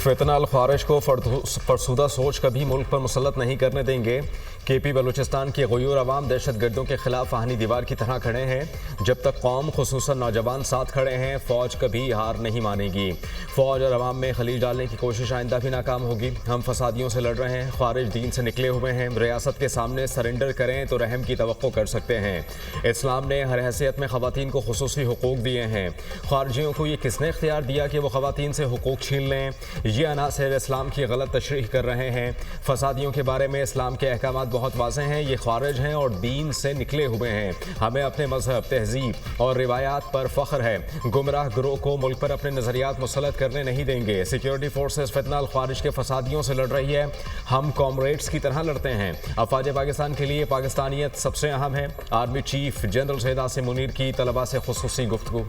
फितना अल ख्वारिश को फरसुदा सोच कभी मुल्क पर मुसल्लत नहीं करने देंगे। केपी बलूचिस्तान की गयूर अवाम दहशत गर्दों के खिलाफ आहनी दीवार की तरह खड़े हैं। जब तक कौम खुसूसन नौजवान साथ खड़े हैं, फ़ौज कभी हार नहीं मानेगी। फ़ौज और अवाम में खलीज डालने की कोशिश आइंदा भी नाकाम होगी। हम फसादियों से लड़ रहे हैं, ख्वारिज दीन से निकले हुए हैं। रियासत के सामने सरेंडर करें तो रहम की तवक्को कर सकते हैं। इस्लाम ने हर हैसियत में ख़वातीन को खुसूसी हुकूक दिए हैं। ख्वारिजियों को ये किसने इख्तियार दिया कि वो ख़वातीन से हुकूक छीन लें? ये अनासर इस्लाम की गलत तशरीह कर रहे हैं। फसादियों के बारे में इस्लाम के अहकामात बहुत वाज़ेह हैं। ये ख्वारिज हैं और दीन से निकले हुए हैं। हमें अपने मजहब, तहजीब और रिवायात पर फ़ख्र है। गुमराह गिरोह को मुल्क पर अपने नज़रियात मुसल्लत करने नहीं देंगे। सिक्योरिटी फोर्सेस फितना अल ख्वारिज के फसादियों से लड़ रही है। हम कॉमरेड्स की तरह लड़ते हैं। अफवाज पाकिस्तान के लिए पाकिस्तानियत सबसे अहम है। Army chief general Syed Asim Munir की तलबा से खुसूसी गुफ्तगू।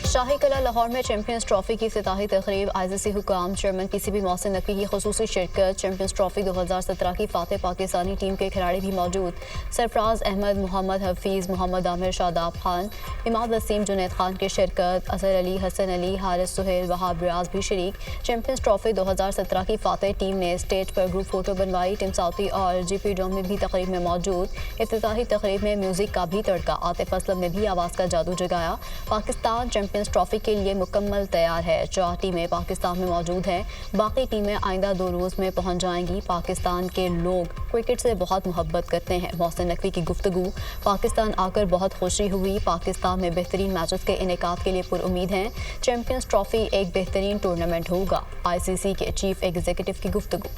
शाही कला लाहौर में चैंपियंस ट्रॉफी की इफ्तिताही तकरीब, ICC हुकाम, चेयरमैन PCB मोहसिन नकवी की खुसूसी शिरकत। चैंपियंस ट्रॉफी 2017 की फातेह पाकिस्तानी टीम के खिलाड़ी भी मौजूद। सरफराज अहमद, मोहम्मद हफीज़, मोहम्मद आमिर, शादाब खान, इमाद वसीम, जुनैद खान की शिरकत। असर अली, हसन अली, हारिस सुहेल, वहाब रियाज भी शरीक। चैंपियंस ट्रॉफी 2017 की फातेह टीम ने स्टेज पर ग्रुप फोटो बनवाई। टिम साउथी और GP डोम में भी तकरीब में मौजूद। इफ्तिताही तकरीब में म्यूजिक का भी तड़का। आतिफ असलम ने भी आवाज़ का जादू जगाया। पाकिस्तान चैंपियंस ट्रॉफी के लिए मुकम्मल तैयार है। 4 टीमें पाकिस्तान में मौजूद हैं। बाकी टीमें आइंदा 2 रोज़ में पहुंच जाएंगी। पाकिस्तान के लोग क्रिकेट से बहुत मोहब्बत करते हैं। मोहसिन नकवी की गुफ्तगू। पाकिस्तान आकर बहुत खुशी हुई। पाकिस्तान में बेहतरीन मैचेस के इनेकाद के लिए पुरुमीद हैं। चैंपियंस ट्रॉफी एक बेहतरीन टूर्नामेंट होगा। ICC के चीफ एग्जीक्यूटिव की गुफ्तगू।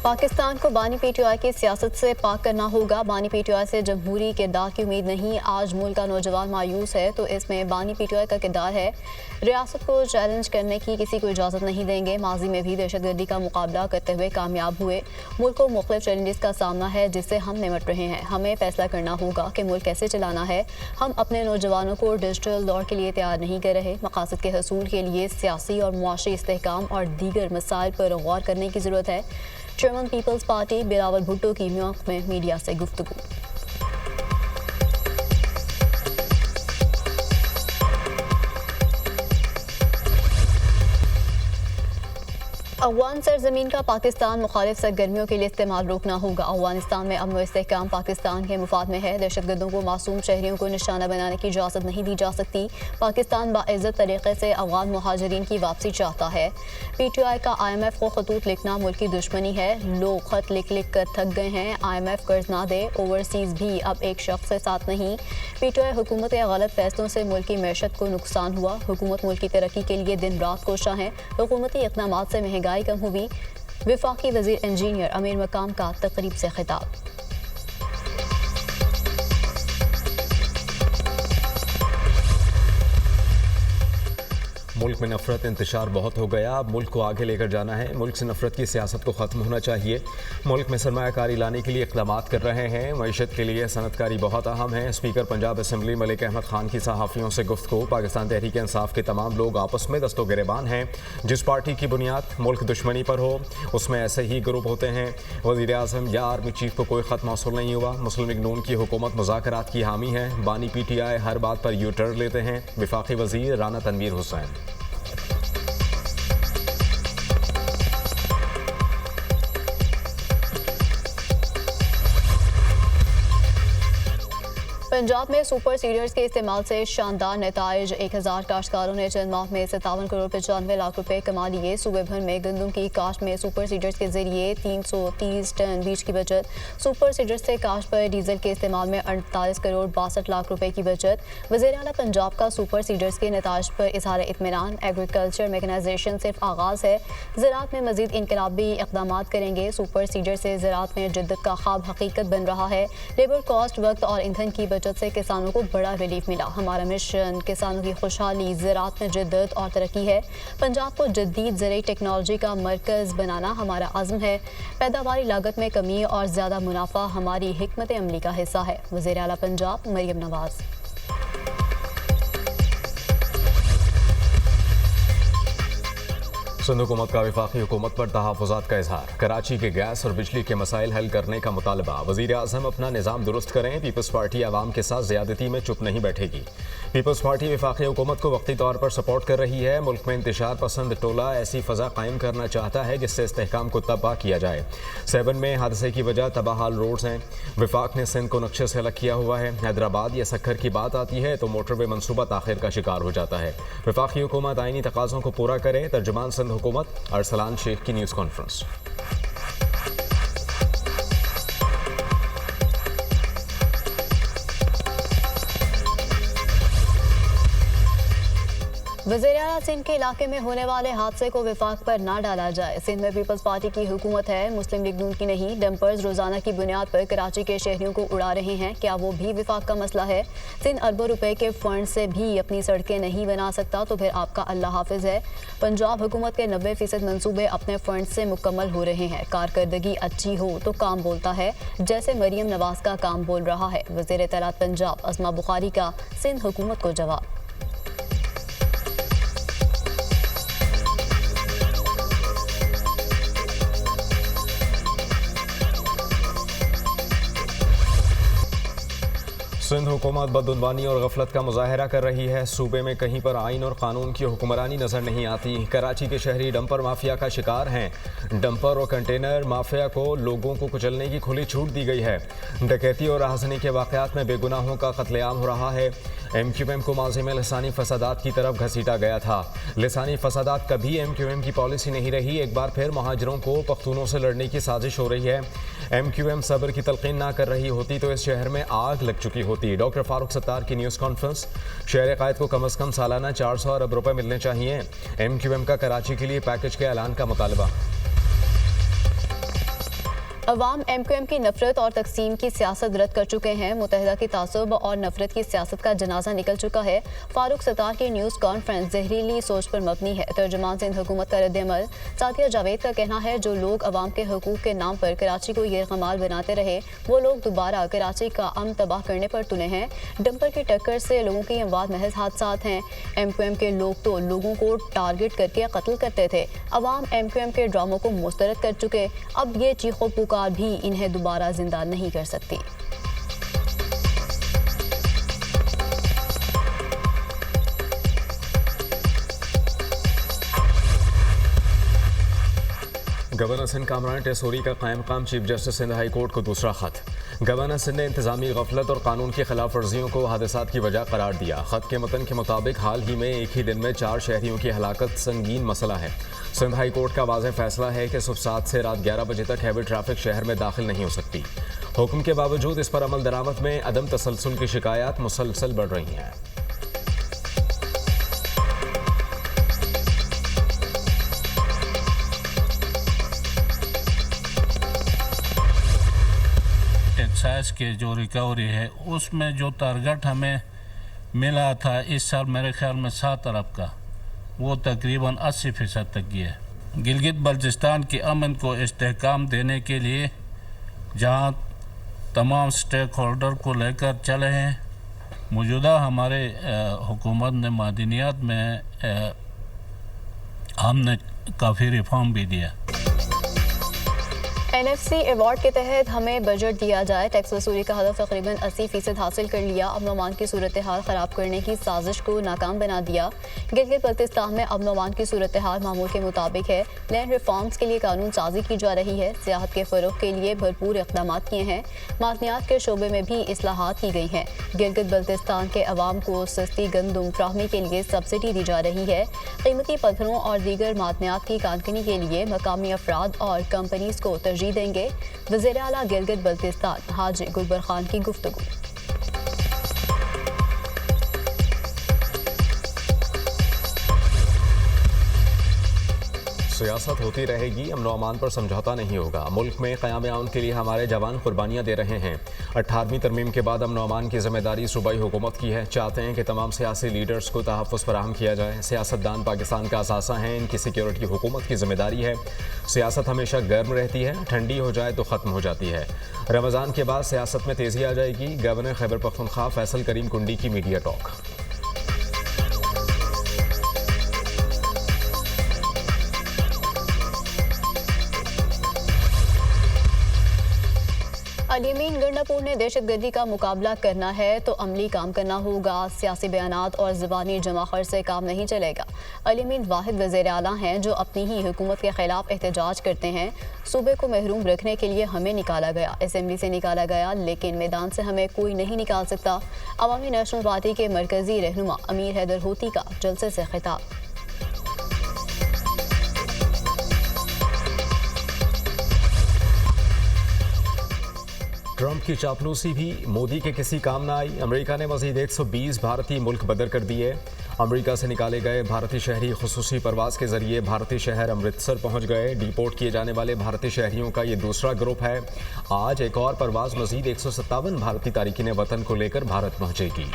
पाकिस्तान को बानी PTI की सियासत से पाक करना होगा। बानी PTI से जमहूरी किरदार की उम्मीद नहीं। आज मुल्क का नौजवान मायूस है तो इसमें बानी PTI का किरदार है। रियासत को चैलेंज करने की किसी को इजाज़त नहीं देंगे। माजी में भी दहशतगर्दी का मुकाबला करते हुए कामयाब हुए। मुल्क को मुख्तलिफ चैलेंजेस का सामना है जिससे हम निमट रहे हैं। हमें फैसला करना होगा कि मुल्क कैसे चलाना है। हम अपने नौजवानों को डिजिटल दौर के लिए तैयार नहीं कर रहे। मकासद के हसूल के लिए सियासी और मुआशी इस्तेहकाम और दीगर मसाइल पर गौर करने की ज़रूरत है। Chairman people's party Bilawal Bhutto की न्यूयॉर्क में मीडिया से गुफ्तगू। अफगान सरजमीन का पाकिस्तान मुखालिफ सरगर्मियों के लिए इस्तेमाल रोकना होगा। अफगानिस्तान में अमन व इस्तेहकाम पाकिस्तान के मुफाद में है। दहशतगर्दों को मासूम शहरियों को निशाना बनाने की इजाज़त नहीं दी जा सकती। पाकिस्तान बाइज़्ज़त तरीके से अफगान मुहाजिरीन की वापसी चाहता है। PTI का IMF को खतूत लिखना मुल्क की दुश्मनी है। लोग खत लिख लिख कर थक गए हैं। IMF कर्ज ना दे। ओवरसीज़ भी अब एक शख्स के साथ नहीं। PTI हुकूमत के गलत फैसलों से मुल्क की मैशत को नुकसान हुआ। हुकूमत मुल्क की तरक्की के लिए दिन रात कोशा है। हुकूमती इक़दामात से महंगाई कम हुई। विफाकी वज़ीर इंजीनियर अमीर मकाम का तकरीब से खिताब। मुल्क में नफरत इंतशार बहुत हो गया। अब मुल्क को आगे लेकर जाना है। मुल्क से नफरत की सियासत को ख़त्म होना चाहिए। मुल्क में सरमायाकारी लाने के लिए इक़दामात कर रहे हैं। मईशत के लिए सनतकारी बहुत अहम है। स्पीकर पंजाब असम्बली मलिक अहमद खान की सहाफ़ियों से गुफ्तगू। पाकिस्तान तहरीक इंसाफ के तमाम लोग आपस में दस्तो गिरेबान हैं। जिस पार्टी की बुनियाद मुल्क दुश्मनी पर हो उसमें ऐसे ही ग्रुप होते हैं। वज़ीर आज़म या आर्मी चीफ को कोई ख़त मौसूल नहीं हुआ। मुस्लिम लीग नून की हुकूमत मुज़ाकरात की हामी है। बानी PTI हर बात पर यू टर्न लेते हैं। विफाकी वज़ीर राना तनवीर हुसैन। पंजाब में सुपर सीडर्स के इस्तेमाल से शानदार नताइज। 1000 काश्तकारों ने चंद माह में 57 करोड़ 95 लाख रुपए कमा लिए। सूबे भर में गंदम की काश्त में सुपर सीडर्स के जरिए 330 टन बीज की बचत। सुपर सीडर्स से काश्त पर डीजल के इस्तेमाल में 48 करोड़ 62 लाख रुपए की बचत। वज़ीर आला पंजाब का सुपर सीडर्स के नताइज पर इज़हार इत्मीनान। एग्रीकल्चर मैकेनाइजेशन सिर्फ आगाज़ है। ज़राअत में मज़ीद इनकलाबी इक़दाम करेंगे। सुपर सीडर से ज़राअत में जद्दत का ख्वाब हकीकत बन रहा है। लेबर कॉस्ट, वक्त और ईंधन की बचत से किसानों को बड़ा रिलीफ मिला। हमारा मिशन किसानों की खुशहाली, ज़राअत में जद्दत और तरक्की है। पंजाब को जदीद ज़राई टेक्नोलॉजी का मरकज़ बनाना हमारा आज़म है। पैदावारी लागत में कमी और ज़्यादा मुनाफा हमारी हिकमत अमली का हिस्सा है। वज़ीर आला पंजाब मरियम नवाज़। सिंध हुकूमत का वफाकी हुकूमत पर तहफ़्फ़ुज़ात का इजहार। कराची के गैस और बिजली के मसाइल हल करने का मुतालबा। वज़ीर आज़म अपना निज़ाम दुरुस्त करें। पीपल्स पार्टी आवाम के साथ ज़्यादती में चुप नहीं बैठेगी। पीपल्स पार्टी वफाकी हुकूमत को वक्ती तौर पर सपोर्ट कर रही है। मुल्क में इंतशार पसंद टोला ऐसी फ़ज़ा कायम करना चाहता है जिससे इस्तेहकाम को तबाह किया जाए। 7 में हादसे की वजह तबाहाल रोड्स हैं। वफाक ने सिंध को नक्शे से अलग किया हुआ है। हैदराबाद या सक्खर की बात आती है तो मोटरवे मनसूबा ताख़िर का शिकार हो जाता है। वफाकी हुकूमत आइनी तकाज़ों को पूरा करे। तर्जुमान सिंध हुकूमत अरसलान शेख की न्यूज़ कॉन्फ्रेंस। वज़ीर-ए-आला सिंध के इलाके में होने वाले हादसे को विफाक पर ना डाला जाए। सिंध में पीपल्स पार्टी की हुकूमत है, मुस्लिम लीग नून की नहीं। डंपर्स रोजाना की बुनियाद पर कराची के शहरियों को उड़ा रहे हैं, क्या वो भी विफाक का मसला है? सिंध अरबों रुपए के फंड से भी अपनी सड़कें नहीं बना सकता तो फिर आपका अल्लाह हाफिज है। पंजाब हुकूमत के 90% मंसूबे अपने फंड से मुकम्मल हो रहे हैं। कारकर्दगी अच्छी हो तो काम बोलता है, जैसे मरियम नवाज का काम बोल रहा है। वज़ीर इत्तलात पंजाब अस्मा बुखारी का सिंध हुकूमत को जवाब। सिंध हुकूमत बदउनवानी और गफलत का मुजाहरा कर रही है। सूबे में कहीं पर आइन और कानून की हुक्मरानी नजर नहीं आती। कराची के शहरी डंपर माफिया का शिकार हैं। डंपर और कंटेनर माफिया को लोगों को कुचलने की खुली छूट दी गई है। डकैती और राहजनी के वाक़यात में बेगुनाहों का कत्लेआम हो रहा है। MQM को माजी में लिसानी फसादात की तरफ घसीटा गया था। लिसानी फसादात कभी MQM की पॉलिसी नहीं रही। एक बार फिर महाजरों को पख्तूनों से लड़ने की साजिश हो रही है। MQM सब्र की तलकीन ना कर रही होती तो इस शहर में आग लग चुकी होती। डॉक्टर फारूक सत्तार की न्यूज़ कॉन्फ्रेंस। शहर कायद को कम अज़ कम सालाना 400 अरब रुपए मिलने चाहिए। MQM का कराची के लिए पैकेज के ऐलान का मुतालबा। अवाम MQM की नफरत और तकसीम की सियासत रद्द कर चुके हैं। मुतहदा की तासुब और नफरत की सियासत का जनाजा निकल चुका है। फारूक सत्तार की न्यूज़ कॉन्फ्रेंस जहरीली सोच पर मबनी है। तर्जुमान सिंध हुकूमत का रद्द-ए-अमल। साथिया जावेद का कहना है, जो लोग अवाम के हकूक़ के नाम पर कराची को यरगमाल बनाते रहे, वो लोग दोबारा कराची का अमन तबाह करने पर तुले हैं। डंपर की टक्कर से लोगों की अमवात महज हादसात हैं। MQM के लोग तो लोगों को टारगेट करके कत्ल करते थे। अवाम MQM के ड्रामों को मुस्तरद कर चुके। अब ये चीखों पुकार भी इन्हें दोबारा जिंदा नहीं कर सकती। गवर्नर सिंध कामरान टेसोरी का कायम काम chief justice Sindh high court को दूसरा खत। गवर्नर सिंध ने इंतजामी गफलत और कानून की खिलाफ वर्जियों को हादसात की वजह करार दिया। खत के मतन के मुताबिक हाल ही में एक ही दिन में 4 शहरियों की हलाकत संगीन मसला है। सिंध हाई कोर्ट का वाज़ेह फैसला है कि सुबह 7 से रात 11 बजे तक हैवी ट्रैफिक शहर में दाखिल नहीं हो सकती। हुक्म के बावजूद इस पर अमल दरामद में अदम तसलसल की शिकायत मुसलसल बढ़ रही हैं। एक्साइज के जो रिकवरी है उसमें जो टारगेट हमें मिला था इस साल मेरे ख्याल में 7 अरब का, वो तकरीबन 80% तक गया है। गिलगित बल्तिस्तान के अमन को इस्तेहकाम देने के लिए जहां तमाम स्टेक होल्डर को लेकर चले हैं, मौजूदा हमारे हुकूमत ने मादनियात में हमने काफ़ी रिफॉर्म भी दिया। NFC अवार्ड के तहत हमें बजट दिया जाए। टैक्स वसूली का हदफ तकरीबन 80% हासिल कर लिया। अमन अमान की सूरत हाल ख़राब करने की साजिश को नाकाम बना दिया। गिलगित बल्तिस्तान में अमन अमान की सूरत हाल मामूल के मुताबिक है। लैंड रिफॉर्म्स के लिए कानून साजी की जा रही है। सियाहत के फ़रोग़ के लिए भरपूर इक़दाम किए हैं। मादनियात के शोबे में भी इस्लाहात की गई हैं। गिलगित बल्तिस्तान के अवाम को सस्ती गंदम फ्राहमी के लिए सब्सिडी दी जा रही है। कीमती पत्थरों और दीगर मादनियात की कानकनी के लिए मकामी अफराद और कंपनीज को तरजीह देंगे। वज़ीर आला गिलगित बल्तिस्तान हाजी गुलबर खान की गुफ्तगू। सियासत होती रहेगी, अमन अमान पर समझौता नहीं होगा। मुल्क में क़याम आउन के लिए हमारे जवान कुर्बानियाँ दे रहे हैं। 18वीं तरमीम के बाद अमन अमान की जिम्मेदारी सूबाई हुकूमत की है। चाहते हैं कि तमाम सियासी लीडर्स को तहफ़्फ़ुज़ फराहम किया जाए। सियासतदान पाकिस्तान का असासा हैं, इनकी सिक्योरिटी हुकूमत की जिम्मेदारी है। सियासत हमेशा गर्म रहती है, ठंडी हो जाए तो ख़त्म हो जाती है। रमज़ान के बाद सियासत में तेज़ी आ जाएगी। गवर्नर खैबर पख्तूनख्वा फैसल करीम कुंडी की मीडिया टॉक। अलीमीन गंडापुर ने दहशतगर्दी का मुकाबला करना है तो अमली काम करना होगा, सियासी बयानात और ज़बानी जमाखर से काम नहीं चलेगा। अलीमीन वाहिद वज़ीर आला हैं जो अपनी ही हुकूमत के खिलाफ एहतजाज करते हैं। सूबे को महरूम रखने के लिए हमें निकाला गया, असम्बली से निकाला गया, लेकिन मैदान से हमें कोई नहीं निकाल सकता। अवामी नेशनल पार्टी के मरकजी रहनुमा अमीर हैदर होती का जलसे से खिताब। ट्रंप की चापलूसी भी मोदी के किसी काम न आई। अमेरिका ने मजीद 120 भारतीय मुल्क बदर कर दिए। अमेरिका से निकाले गए भारतीय शहरी खुसूसी परवाज के जरिए भारतीय शहर अमृतसर पहुंच गए। डिपोर्ट किए जाने वाले भारतीय शहरियों का ये दूसरा ग्रुप है। आज एक और परवाज मजीद 157 भारतीय तारिकीन वतन को लेकर भारत पहुंचेगी।